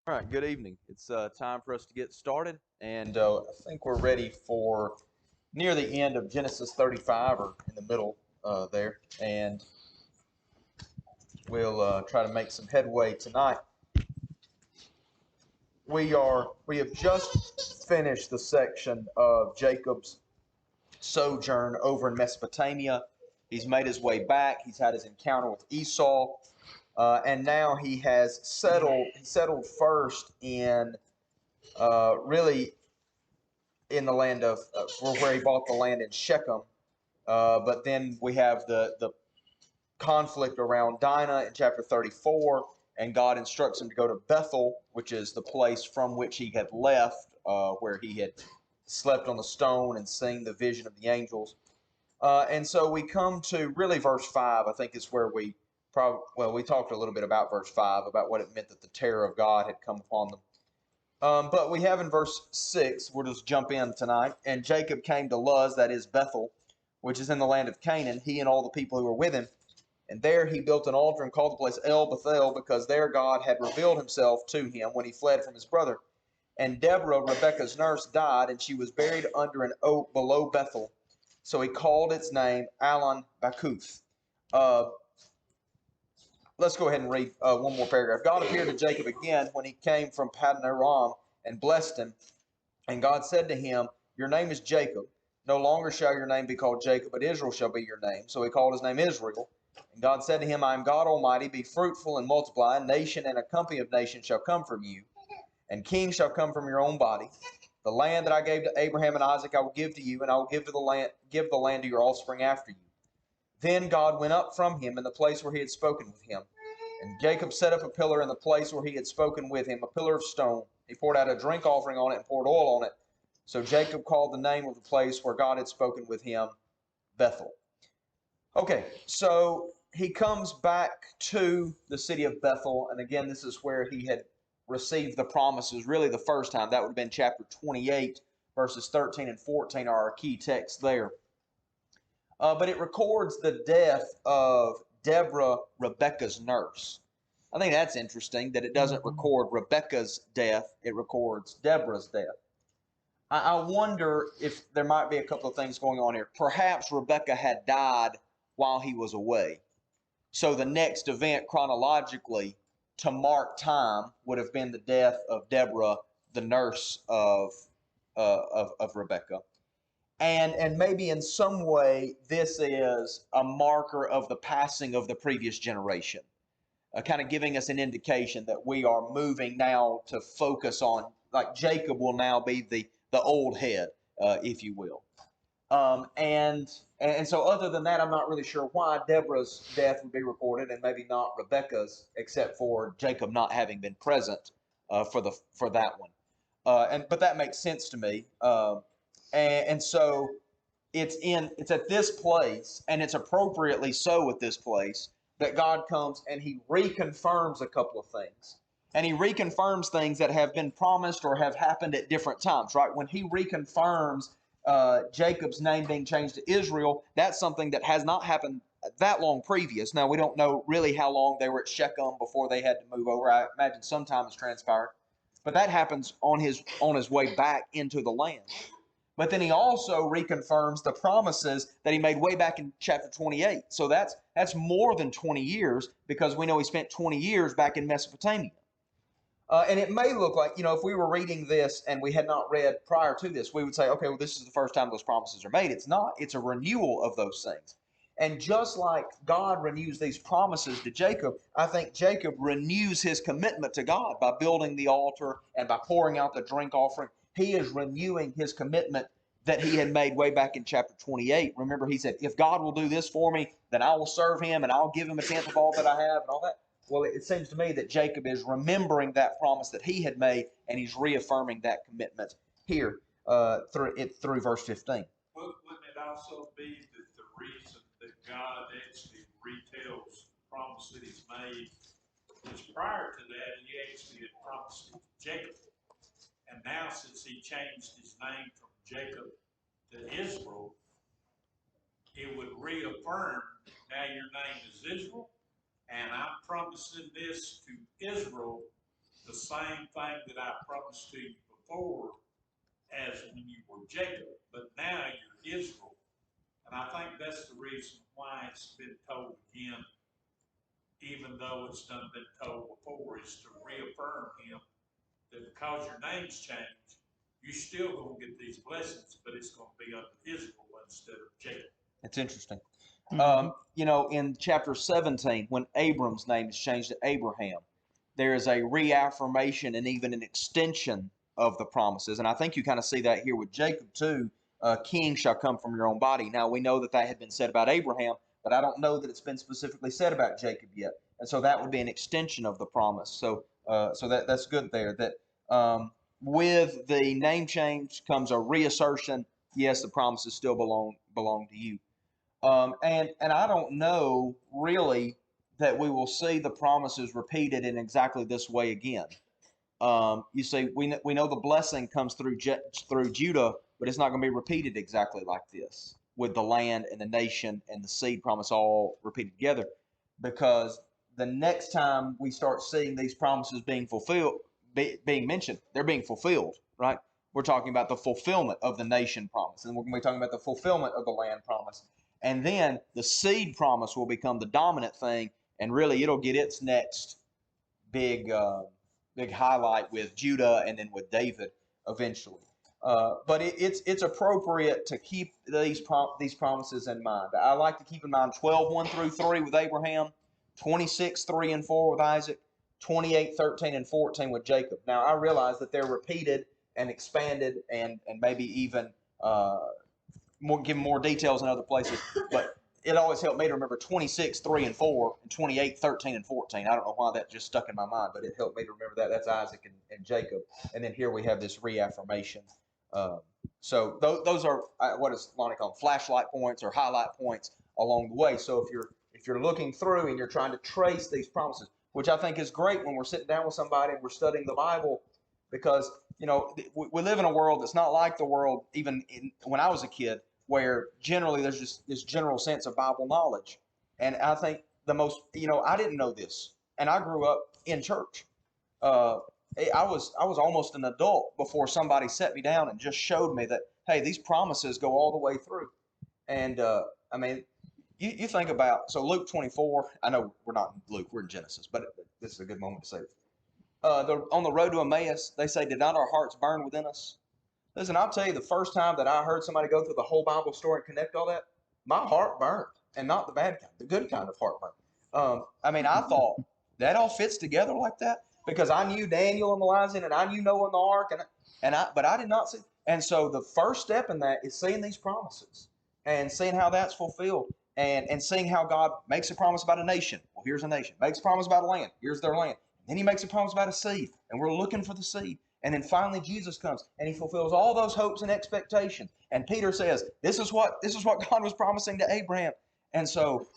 All right, good evening. It's time for us to get started, and I think we're ready for near the end of Genesis 35 or in the middle there, and we'll try to make some headway tonight. We have just finished the section of Jacob's sojourn over in Mesopotamia. He's made his way back. He's had his encounter with Esau, and now he has settled. He settled first in really in the land of where he bought the land in Shechem. But then we have the conflict around Dinah in chapter 34, and God instructs him to go to Bethel, which is the place from which he had left, where he had slept on the stone and seen the vision of the angels. And so we come to really verse 5, I think is where we we talked a little bit about verse 5, about what it meant that the terror of God had come upon them. But we have in verse 6, we'll just jump in tonight. And Jacob came to Luz, that is Bethel, which is in the land of Canaan, he and all the people who were with him. And there he built an altar and called the place El Bethel, because there God had revealed himself to him when he fled from his brother. And Deborah, Rebekah's nurse, died, and she was buried under an oak below Bethel. So he called its name Allon Bakuth. Let's go ahead and read one more paragraph. God appeared to Jacob again when he came from Paddan Aram and blessed him. And God said to him, "Your name is Jacob. No longer shall your name be called Jacob, but Israel shall be your name." So he called his name Israel. And God said to him, "I am God Almighty. Be fruitful and multiply. A nation and a company of nations shall come from you, and kings shall come from your own body. The land that I gave to Abraham and Isaac I will give to you, and I will give the land to your offspring after you." Then God went up from him in the place where he had spoken with him. And Jacob set up a pillar in the place where he had spoken with him, a pillar of stone. He poured out a drink offering on it and poured oil on it. So Jacob called the name of the place where God had spoken with him Bethel. Okay, so he comes back to the city of Bethel. And again, this is where he had received the promises really the first time. That would have been chapter 28, verses 13 and 14 are our key texts there. But it records the death of Deborah, Rebekah's nurse. I think that's interesting that it doesn't record Rebekah's death, it records Deborah's death. I wonder if there might be a couple of things going on here. Perhaps Rebekah had died while he was away. So the next event chronologically to mark time would have been the death of Deborah, the nurse of Rebekah. And maybe in some way this is a marker of the passing of the previous generation, kind of giving us an indication that we are moving now to focus on, like Jacob will now be the old head, if you will. And so other than that, I'm not really sure why Deborah's death would be recorded and maybe not Rebekah's, except for Jacob not having been present for that one. But that makes sense to me. And so it's at this place, and it's appropriately so at this place, that God comes and he reconfirms a couple of things. And he reconfirms things that have been promised or have happened at different times, right? When he reconfirms Jacob's name being changed to Israel, that's something that has not happened that long previous. Now, we don't know really how long they were at Shechem before they had to move over. I imagine some time has transpired. But that happens on his way back into the land. But then he also reconfirms the promises that he made way back in chapter 28. So that's more than 20 years, because we know he spent 20 years back in Mesopotamia. And it may look like, if we were reading this and we had not read prior to this, we would say, okay, well, this is the first time those promises are made. It's not. It's a renewal of those things. And just like God renews these promises to Jacob, I think Jacob renews his commitment to God by building the altar and by pouring out the drink offering. He is renewing his commitment that he had made way back in chapter 28. Remember, he said, if God will do this for me, then I will serve him and I'll give him a tenth of all that I have and all that. Well, it seems to me that Jacob is remembering that promise that he had made, and he's reaffirming that commitment here through verse 15. Wouldn't it also be that the reason that God actually retells the promise that he's made is prior to that, he actually had promised it to Jacob. And now, since he changed his name from Jacob to Israel, it would reaffirm, now your name is Israel, and I'm promising this to Israel the same thing that I promised to you before as when you were Jacob, but now you're Israel. And I think that's the reason why it's been told again, even though it's done been told before, is to reaffirm him that because your name's changed, you still gonna get these blessings, but it's gonna be under Israel instead of Jacob. It's interesting. Mhm. In chapter 17, when Abram's name is changed to Abraham, there is a reaffirmation and even an extension of the promises. And I think you kind of see that here with Jacob too. King shall come from your own body. Now we know that that had been said about Abraham, but I don't know that it's been specifically said about Jacob yet. And so that would be an extension of the promise. So that's good there. That with the name change comes a reassertion. Yes, the promises still belong to you. And I don't know really that we will see the promises repeated in exactly this way again. You see, we know the blessing comes through Judah, but it's not going to be repeated exactly like this with the land and the nation and the seed promise all repeated together, because the next time we start seeing these promises being fulfilled, being mentioned, they're being fulfilled, right? We're talking about the fulfillment of the nation promise, and we're going to be talking about the fulfillment of the land promise. And then the seed promise will become the dominant thing, and really it'll get its next big highlight with Judah and then with David eventually. But it's appropriate to keep these promises in mind. I like to keep in mind 12:1 through 3 with Abraham, 26:3 and 4 with Isaac, 28:13 and 14 with Jacob. Now I realize that they're repeated and expanded and maybe even give more details in other places, but it always helped me to remember 26:3 and 4 and 28:13 and 14. I don't know why that just stuck in my mind, but it helped me to remember that. That's Isaac and Jacob. And then here we have this reaffirmation. So those are what is Lonnie called flashlight points or highlight points along the way. So if you're looking through and you're trying to trace these promises, which I think is great when we're sitting down with somebody and we're studying the Bible, because we live in a world that's not like the world even when I was a kid, where generally there's just this general sense of Bible knowledge. And I think I didn't know this, and I grew up in church. I was almost an adult before somebody set me down and just showed me that, hey, these promises go all the way through. And I mean, you think about, so Luke 24, I know we're not in Luke, we're in Genesis, but this is a good moment to say this. On the road to Emmaus, they say, did not our hearts burn within us? Listen, I'll tell you, the first time that I heard somebody go through the whole Bible story and connect all that, my heart burned, and not the bad kind, the good kind of heartburn. I thought that all fits together like that, because I knew Daniel and the lions and I knew Noah and the ark, but I did not see. And so the first step in that is seeing these promises and seeing how that's fulfilled, and seeing how God makes a promise about a nation. Well, here's a nation. Makes a promise about a land. Here's their land. Then he makes a promise about a seed, and we're looking for the seed. And then finally Jesus comes and he fulfills all those hopes and expectations. And Peter says, this is what God was promising to Abraham. And so,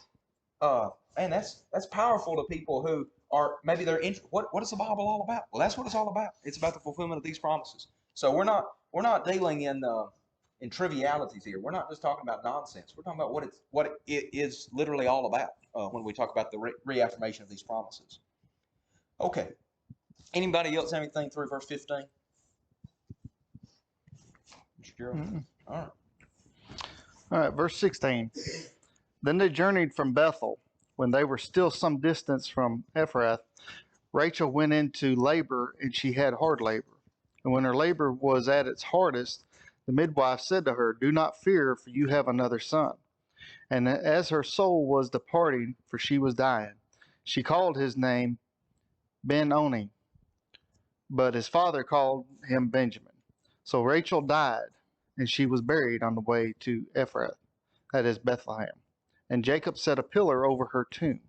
man, that's powerful to people who are maybe they're what is the Bible all about? Well, that's what it's all about. It's about the fulfillment of these promises. So we're not dealing in trivialities here. We're not just talking about nonsense. We're talking about what it is literally all about when we talk about the reaffirmation of these promises. Okay. Anybody else have anything through verse 15? Mr. Gerald? Mm-mm. All right. All right, verse 16. Then they journeyed from Bethel. When they were still some distance from Ephrath, Rachel went into labor, and she had hard labor. And when her labor was at its hardest, the midwife said to her, do not fear, for you have another son. And as her soul was departing, for she was dying, she called his name Ben-Oni, but his father called him Benjamin. So Rachel died, and she was buried on the way to Ephrath, that is Bethlehem. And Jacob set a pillar over her tomb.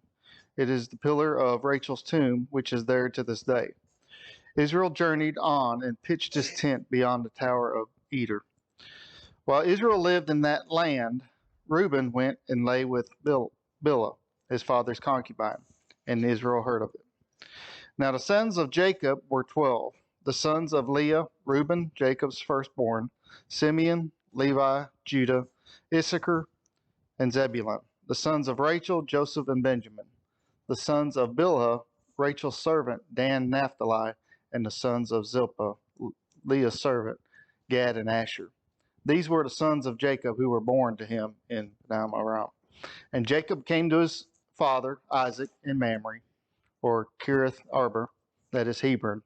It is the pillar of Rachel's tomb, which is there to this day. Israel journeyed on and pitched his tent beyond the tower of Eder. While Israel lived in that land, Reuben went and lay with Bilhah, his father's concubine, and Israel heard of it. Now the sons of Jacob were 12. The sons of Leah, Reuben, Jacob's firstborn, Simeon, Levi, Judah, Issachar, and Zebulun. The sons of Rachel, Joseph, and Benjamin. The sons of Bilhah, Rachel's servant, Dan, Naphtali, and the sons of Zilpah, Leah's servant, Gad and Asher. These were the sons of Jacob who were born to him in Padan Aram. And Jacob came to his father Isaac in Mamre, or Kiriath Arba, that is Hebron,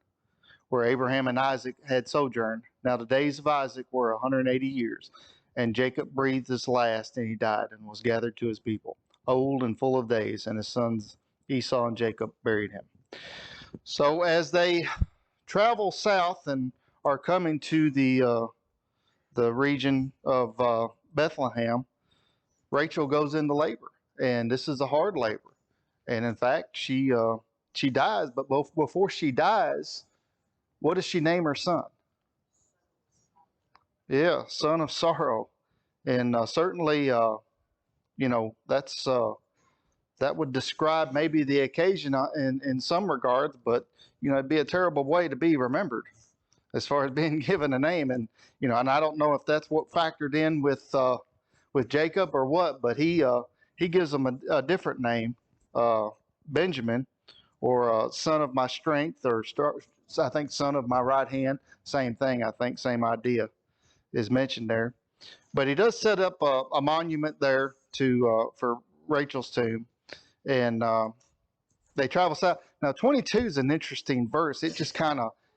where Abraham and Isaac had sojourned. Now the days of Isaac were 180 years, and Jacob breathed his last, and he died, and was gathered to his people, old and full of days, and his sons Esau and Jacob buried him. So as they travel south and are coming to the region of Bethlehem, Rachel goes into labor, and this is a hard labor. And in fact, she dies. But before she dies, what does she name her son? Yeah, son of sorrow. And certainly, that's that would describe maybe the occasion in some regards. But it'd be a terrible way to be remembered as far as being given a name. And and I don't know if that's what factored in with Jacob or what, but he gives him a different name, Benjamin, or son of my strength, or I think son of my right hand. Same thing, I think, same idea is mentioned there. But he does set up a monument there for Rachel's tomb, and they travel south. Now 22 is an interesting verse. It just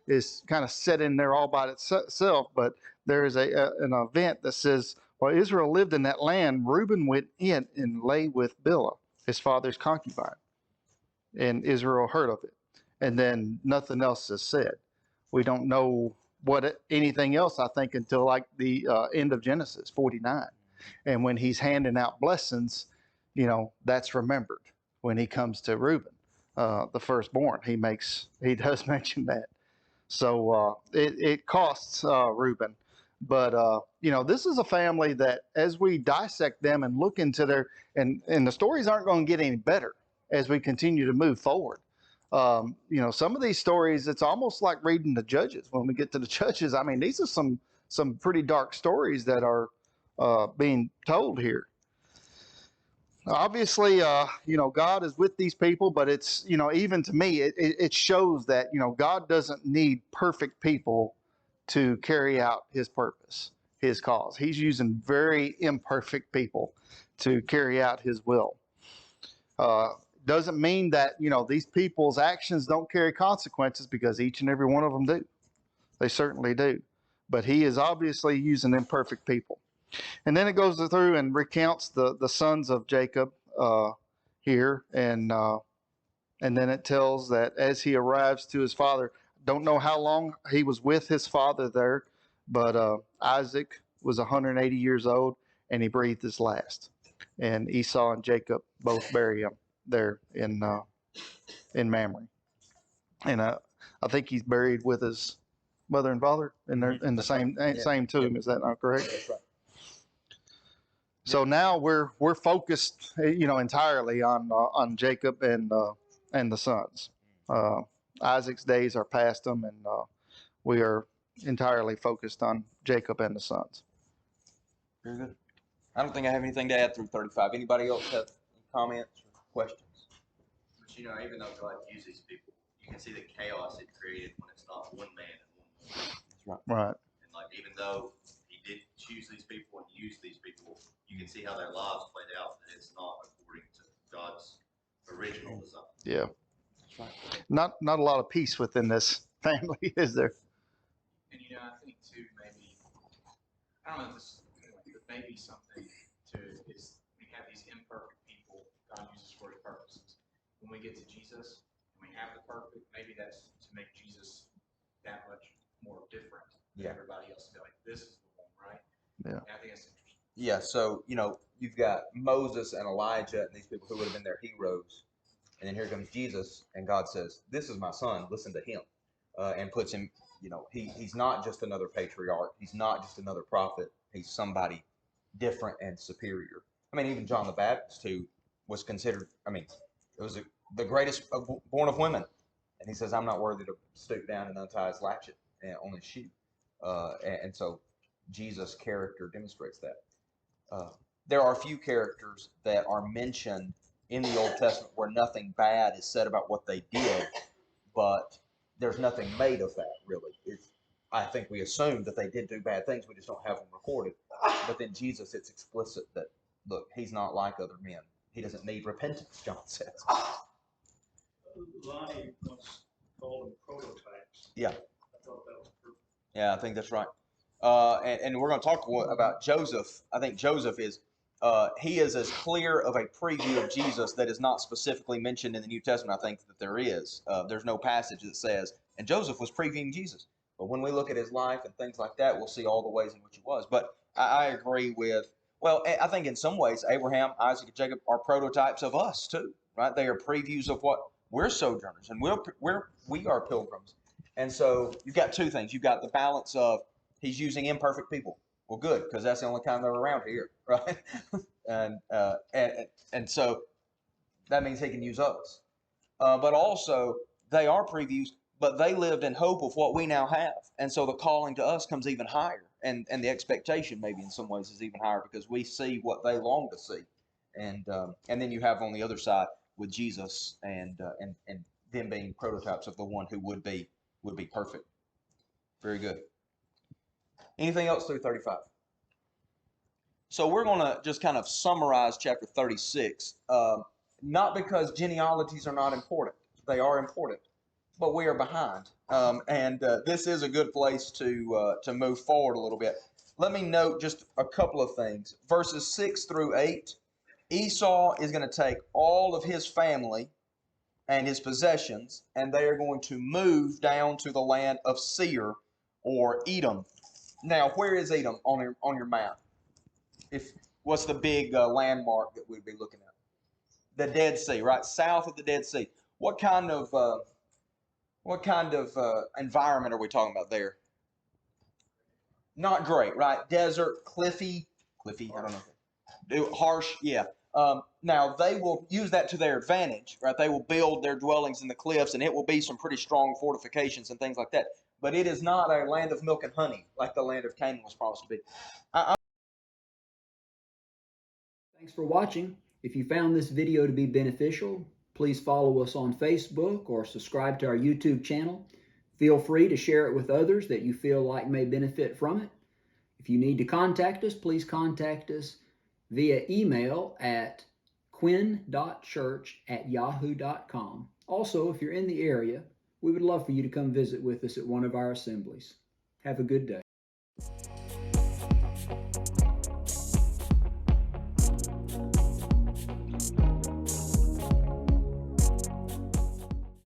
is set in there all by itself, but there is an event that says, while Israel lived in that land, Reuben went in and lay with Bilhah, his father's concubine, and Israel heard of it. And then nothing else is said. We don't know anything else, I think, until like the end of Genesis 49. And when he's handing out blessings, that's remembered when he comes to Reuben, the firstborn. He does mention that. So it costs Reuben. But, this is a family that as we dissect them and look into and the stories aren't going to get any better as we continue to move forward. Some of these stories, it's almost like reading the Judges. When we get to the Judges, I mean, these are some pretty dark stories that are being told here. Obviously, God is with these people, but it's, even to me, it shows that, God doesn't need perfect people to carry out his purpose, his cause. He's using very imperfect people to carry out his will. Doesn't mean that, these people's actions don't carry consequences, because each and every one of them do. They certainly do. But he is obviously using imperfect people. And then it goes through and recounts the sons of Jacob here. And then it tells that as he arrives to his father, don't know how long he was with his father there, but Isaac was 180 years old, and he breathed his last. And Esau and Jacob both bury him there in Mamre. And I think he's buried with his mother and father in the same tomb. Is that not correct? That's right. So now we're focused, entirely on Jacob and the sons. Isaac's days are past them, and we are entirely focused on Jacob and the sons. Very good. I don't think I have anything to add through 35. Anybody else have any comments or questions? But even though God uses people, you can see the chaos it created when it's not one man and one woman. That's right. Right. And even though he did choose these people and use these people, you can see how their lives played out, that it's not according to God's original design. Yeah. That's right. Not a lot of peace within this family, is there? And I think too, maybe, I don't know if this, but maybe something to is we have these imperfect people God uses for his purposes. When we get to Jesus and we have the perfect, maybe that's to make Jesus that much more different than everybody else. To be like, this is the one, right? Yeah. And I think that's interesting. Yeah, so, you've got Moses and Elijah and these people who would have been their heroes. And then here comes Jesus, and God says, this is my son, listen to him. And puts him, he's not just another patriarch. He's not just another prophet. He's somebody different and superior. I mean, even John the Baptist, who was considered, it was the greatest born of women. And he says, I'm not worthy to stoop down and untie his latchet on his shoe. And so Jesus' character demonstrates that. There are a few characters that are mentioned in the Old Testament where nothing bad is said about what they did, but there's nothing made of that really. I think we assume that they did do bad things. We just don't have them recorded. But then Jesus, it's explicit that, look, he's not like other men. He doesn't need repentance, John says. Lonnie once called them prototypes. Yeah. I thought that was pretty. Yeah, I think that's right. And we're going to talk about Joseph. I think Joseph is, he is as clear of a preview of Jesus that is not specifically mentioned in the New Testament, I think, that there is. There's no passage that says, and Joseph was previewing Jesus. But when we look at his life and things like that, we'll see all the ways in which he was. But I agree with, well, I think in some ways, Abraham, Isaac, and Jacob are prototypes of us too, right? They are previews of what we're sojourners and we are pilgrims. And so you've got two things. You've got the balance of he's using imperfect people. Well, good, because that's the only kind they're around here, right? and so that means he can use us. But also they are previews, but they lived in hope of what we now have. And so the calling to us comes even higher. And the expectation maybe in some ways is even higher because we see what they long to see. And then you have on the other side with Jesus and them being prototypes of the one who would be perfect. Very good. Anything else through 35? So we're going to just kind of summarize chapter 36. Not because genealogies are not important. They are important. But we are behind. This is a good place to move forward a little bit. Let me note just a couple of things. Verses 6 through 8, Esau is going to take all of his family and his possessions, and they are going to move down to the land of Seir or Edom. Now, where is Edom on your map? What's the big landmark that we'd be looking at? The Dead Sea, right? South of the Dead Sea. What kind of environment are we talking about there? Not great, right? Desert, cliffy, I don't know. Harsh, yeah. Now, they will use that to their advantage, right? They will build their dwellings in the cliffs, and it will be some pretty strong fortifications and things like that. But it is not a land of milk and honey like the land of Canaan was promised to be. Thanks for watching. If you found this video to be beneficial, please follow us on Facebook or subscribe to our YouTube channel. Feel free to share it with others that you feel like may benefit from it. If you need to contact us, please contact us via email at quinn.church@yahoo.com. Also, if you're in the area, we would love for you to come visit with us at one of our assemblies. Have a good day.